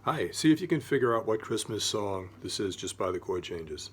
Hi, see if you can figure out what Christmas song this is just by the chord changes.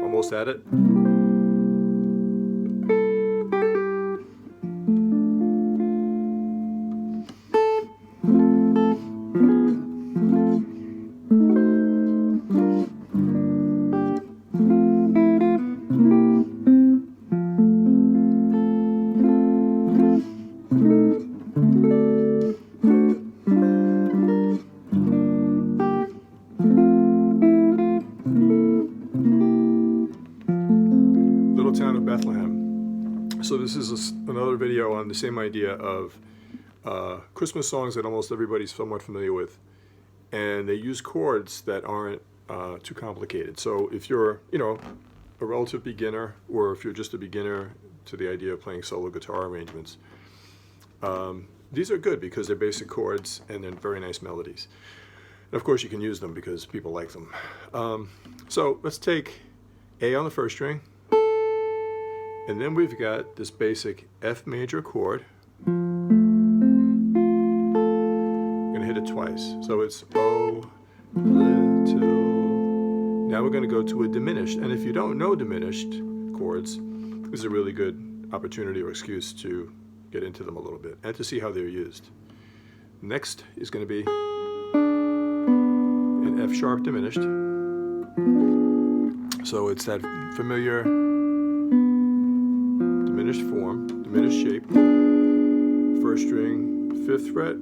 Almost at it. Town of Bethlehem. So this is another video on the same idea of Christmas songs that almost everybody's somewhat familiar with, and they use chords that aren't too complicated. So if you're, a relative beginner, or if you're just a beginner to the idea of playing solo guitar arrangements, these are good because they're basic chords and they're very nice melodies. And of course you can use them because people like them. So let's take A on the first string. And then we've got this basic F major chord. I'm going to hit it twice. So it's O, little. Now we're going to go to a diminished. And if you don't know diminished chords, this is a really good opportunity or excuse to get into them a little bit and to see how they're used. Next is going to be an F sharp diminished. So it's that familiar diminished form, diminished shape, first string, 5th fret,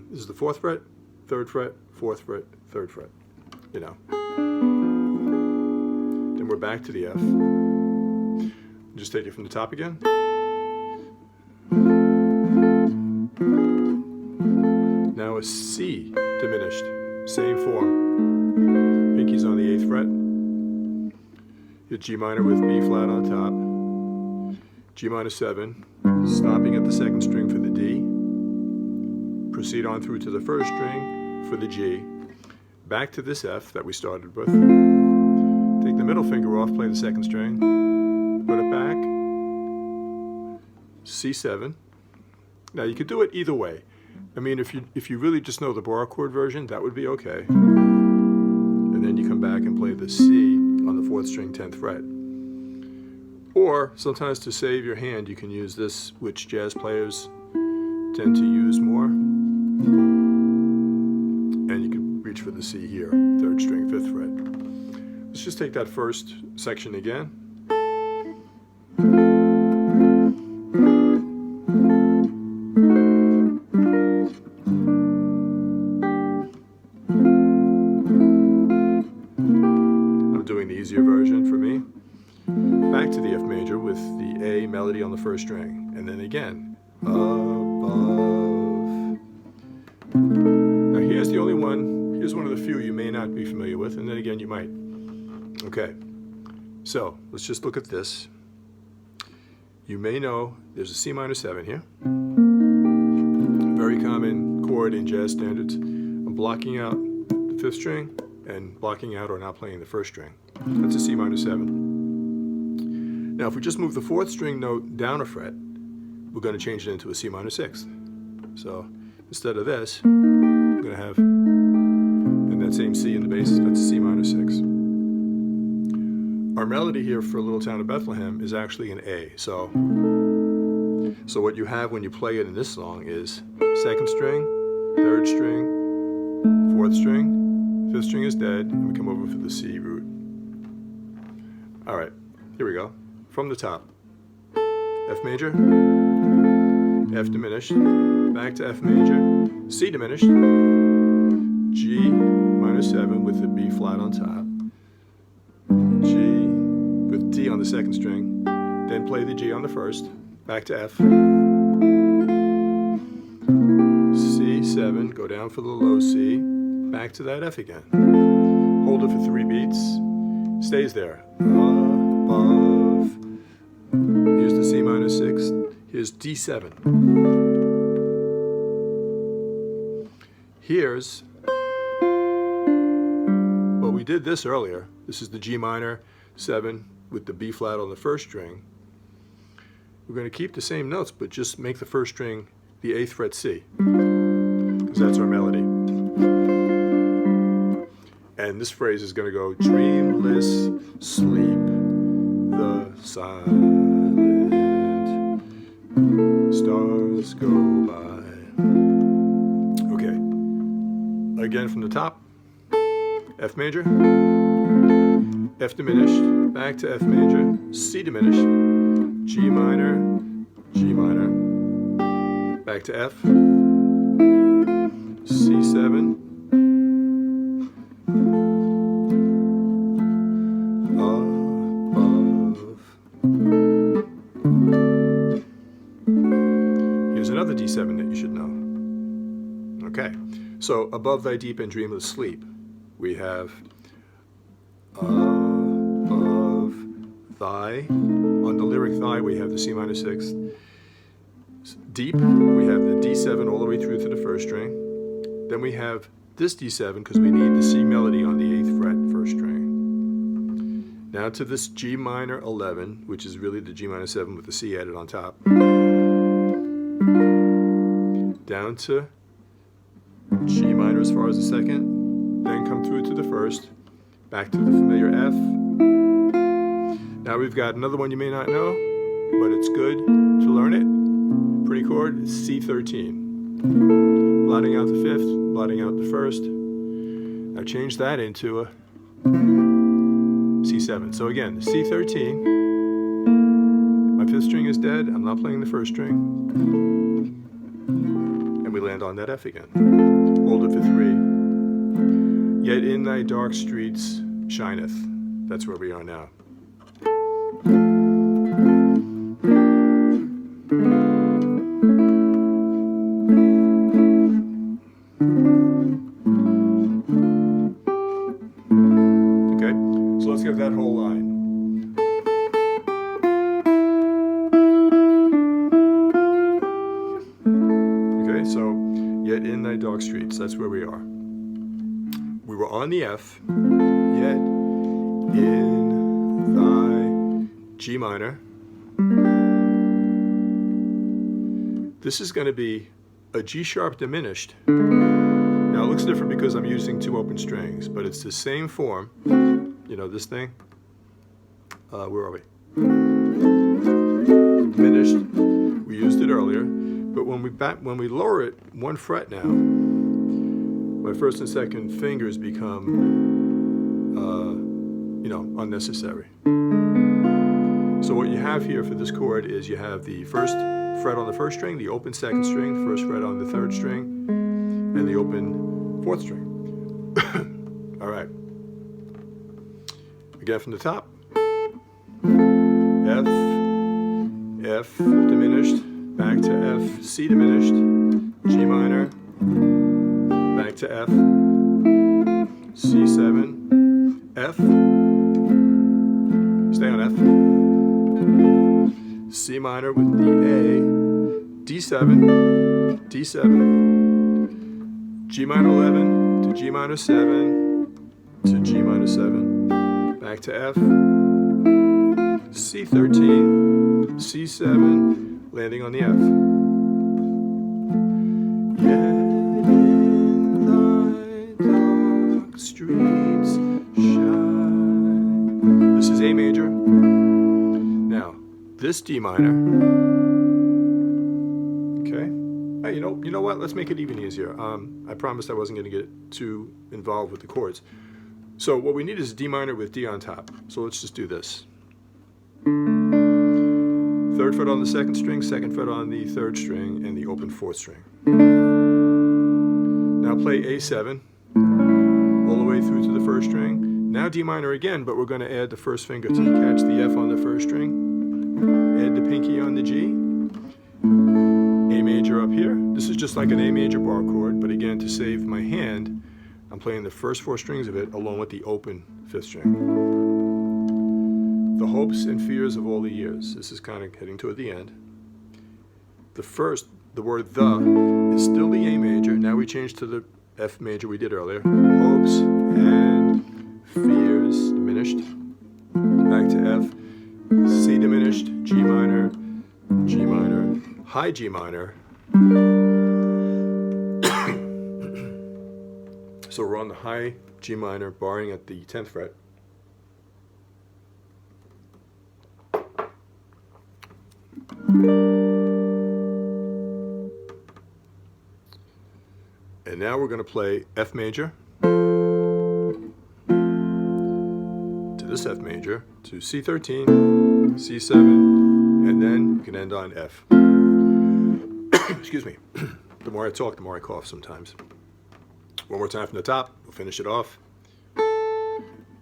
this is the 4th fret, 3rd fret, 4th fret, 3rd fret, Then we're back to the F. Just take it from the top again. Now a C diminished, same form. Pinky's on the 8th fret. Hit G minor with B flat on top, G minor 7, stopping at the 2nd string for the D, proceed on through to the 1st string for the G, back to this F that we started with, take the middle finger off, play the 2nd string, put it back, C7. Now you could do it either way. I mean, if you really just know the bar chord version, that would be okay. And then you come back and play the C on the 4th string, 10th fret. Or sometimes to save your hand, you can use this, which jazz players tend to use more. And you can reach for the C here, 3rd string, 5th fret. Let's just take that first section again. Doing the easier version for me. Back to the F major with the A melody on the 1st string, and then again above. Now here's the only one. Here's one of the few you may not be familiar with, and then again you might. Okay, so let's just look at this. You may know there's a C minor 7 here. Very common chord in jazz standards. I'm blocking out the 5th string and blocking out or not playing the 1st string. That's a C minor 7. Now if we just move the 4th string note down a fret, we're going to change it into a C minor 6th. So instead of this, we're going to have, and that same C in the bass, that's a C minor 6. our melody here for Little Town of Bethlehem is actually an A. So what you have when you play it in this song is second string, third string, fourth string, fifth string is dead, and we come over for the C root. All right, here we go. From the top. F major, F diminished, back to F major, C diminished, G minor 7 with the B flat on top, G with D on the second string, then play the G on the first, back to F, C7, go down for the low C, back to that F again. Hold it for 3 beats, stays there. Above. Here's the C minor 6, here's D7. Here's, well, we did this earlier. This is the G minor 7 with the B flat on the first string. We're going to keep the same notes, but just make the first string the 8th fret C, because that's our melody. And this phrase is going to go, dreamless sleep, the silent stars go by. Okay, again from the top, F major, F diminished, back to F major, C diminished, G minor, back to F, C7, here's another D7 that you should know. Okay, so above thy deep and dreamless sleep, we have above thy. On the lyric thy, we have the C minor 6. Deep, we have the D7 all the way through to the first string. Then we have this D7 because we need the C melody on the 8th fret first string. Now to this G minor 11, which is really the G minor 7 with the C added on top. Down to G minor as far as the second, then come through to the first, back to the familiar F. Now we've got another one you may not know, but it's good to learn it. Pretty chord, it's C13. Blotting out the 5th, blotting out the 1st. Now change that into a C7. So again, the C13, my 5th string is dead, I'm not playing the 1st string. And we land on that F again. Hold it for 3. Yet in thy dark streets shineth. That's where we are now. Okay, so let's get that whole line. Okay, so yet in thy dark streets, that's where we are. We were on the F, yet in thy G minor. This is going to be a G sharp diminished. Now it looks different because I'm using 2 open strings, but it's the same form. You know this thing? Where are we? Diminished. We used it earlier, but when we lower it 1 fret now, my first and second fingers become, unnecessary. So what you have here for this chord is you have the first fret on the first string, the open second string, first fret on the third string, and the open fourth string. All right. Again from the top. F diminished, back to F, C diminished, G minor, back to F, C7, F, stay on F, C minor with the A, D7, G minor 11 to G minor 7 to G minor 7, back to F, C13, C7, landing on the F. Yet in thy dark streets shine. This is A major. this D minor. Okay. Hey, you know what? Let's make it even easier. I promised I wasn't going to get too involved with the chords. So what we need is a D minor with D on top. So let's just do this. Third fret on the second string, second fret on the third string, and the open fourth string. Now play A7 all the way through to the first string. Now D minor again, but we're going to add the first finger to catch the F on the first string. Add the pinky on the G. A major up here. This is just like an A major bar chord, but again, to save my hand, I'm playing the first four strings of it along with the open fifth string. The hopes and fears of all the years. This is kind of heading toward the end. The word the is still the A major. Now we change to the F major we did earlier. Hopes and fears diminished. Back to F. C diminished. G minor. G minor. High G minor. So we're on the high G minor, barring at the 10th fret. And now we're going to play F major to this F major, to C13, C7, and then you can end on F. Excuse me. The more I talk, the more I cough sometimes. One more time from the top, we'll finish it off.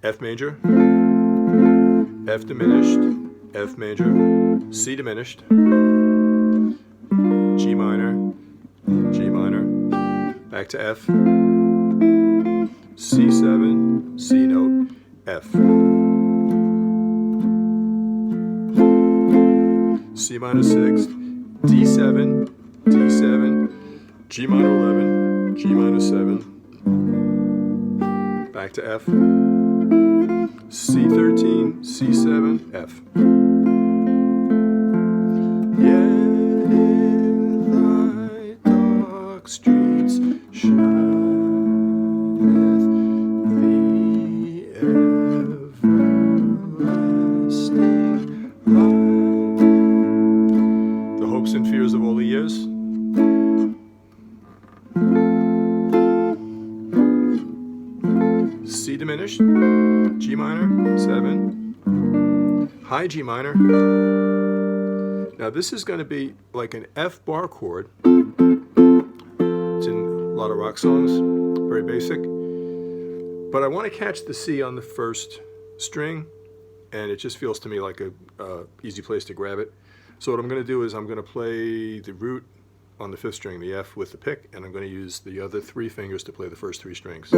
F major, F diminished, F major, C diminished, G minor, G minor, back to F, C7, C note, F. C minor 6, D7, D7, G minor 11, G minor 7, back to F, C13, C7, F. Yet in thy dark streets shineth the everlasting light. The hopes and fears of all the years. C diminished, G minor, 7, high G minor. Now this is going to be like an F bar chord. It's in a lot of rock songs, very basic. But I want to catch the C on the first string, and it just feels to me like a easy place to grab it. So what I'm going to do is I'm going to play the root on the fifth string, the F with the pick, and I'm going to use the other three fingers to play the first three strings.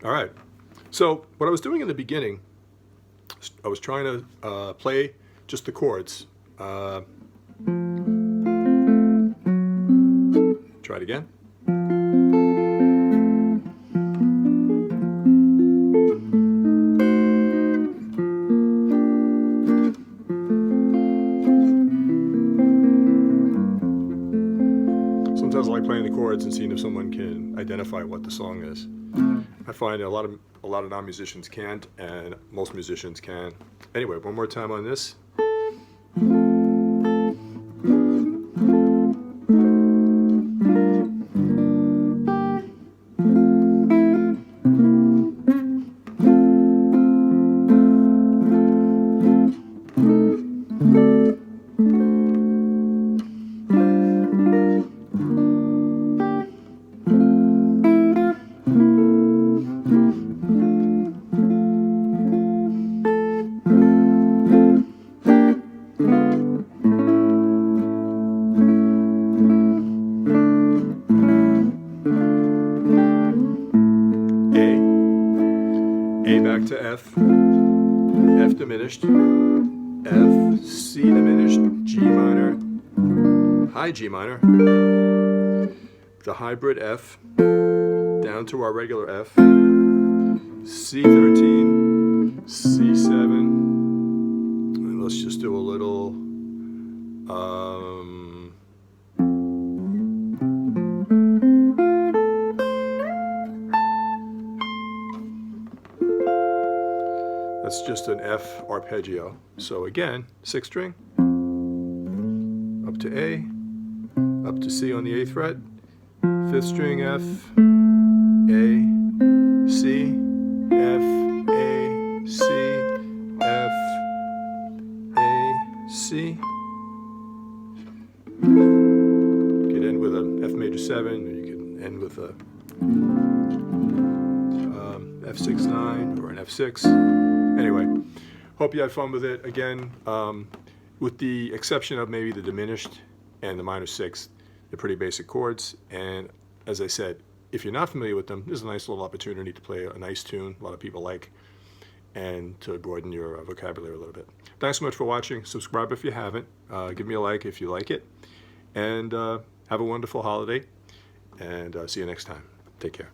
All right, so what I was doing in the beginning, I was trying to play just the chords. Try it again. Sometimes I like playing the chords and seeing if someone can identify what the song is. I find a lot of non-musicians can't, and most musicians can. Anyway, one more time on this. A back to F, F diminished, F, C diminished, G minor, high G minor, the hybrid F, down to our regular F, C13, C7, and let's just do a little, it's just an F arpeggio. So again, 6th string, up to A, up to C on the 8th fret, 5th string F, A, C, F, A, C, F, A, C. You could end with an F major 7, or you could end with a F6-9 or an F6. Anyway, hope you had fun with it. Again, with the exception of maybe the diminished and the minor 6th, they're pretty basic chords. And as I said, if you're not familiar with them, this is a nice little opportunity to play a nice tune a lot of people like, and to broaden your vocabulary a little bit. Thanks so much for watching. Subscribe if you haven't. Give me a like if you like it. And have a wonderful holiday. And see you next time. Take care.